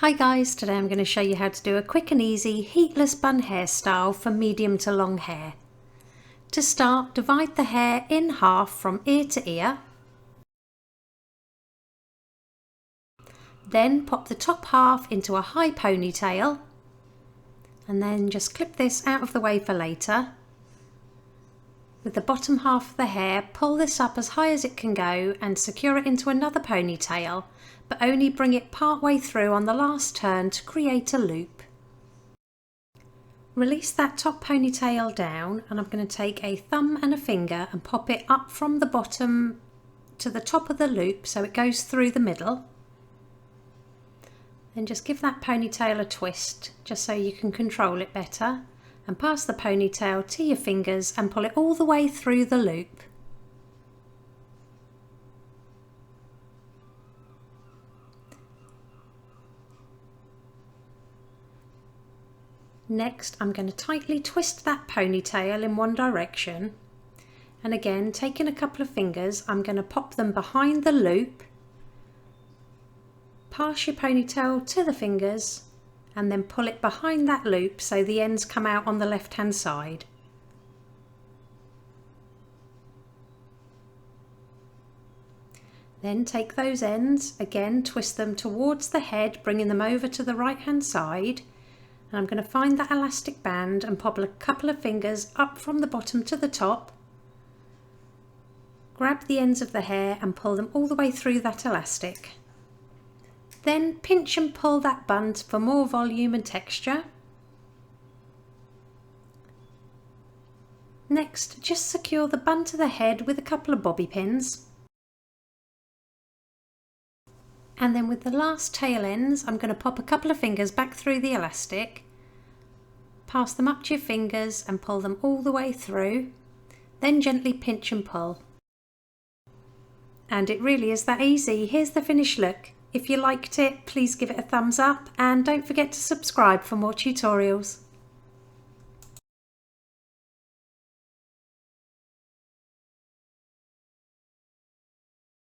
Hi guys, today I'm going to show you how to do a quick and easy heatless bun hairstyle for medium to long hair. To start, divide the hair in half from ear to ear. Then pop the top half into a high ponytail and then just clip this out of the way for later. With the bottom half of the hair, pull this up as high as it can go and secure it into another ponytail, but only bring it part way through on the last turn to create a loop. Release that top ponytail down and I'm going to take a thumb and a finger and pop it up from the bottom to the top of the loop so it goes through the middle. Then just give that ponytail a twist just so you can control it better. And pass the ponytail to your fingers and pull it all the way through the loop. Next, I'm going to tightly twist that ponytail in one direction, and again taking a couple of fingers I'm going to pop them behind the loop, pass your ponytail to the fingers and then pull it behind that loop so the ends come out on the left hand side. Then take those ends, again twist them towards the head, bringing them over to the right hand side, and I'm going to find that elastic band and pop a couple of fingers up from the bottom to the top, grab the ends of the hair and pull them all the way through that elastic. Then pinch and pull that bun for more volume and texture. Next, just secure the bun to the head with a couple of bobby pins. And then with the last tail ends, I'm going to pop a couple of fingers back through the elastic, pass them up to your fingers and pull them all the way through, then gently pinch and pull. And it really is that easy. Here's the finished look. If you liked it, please give it a thumbs up and don't forget to subscribe for more tutorials.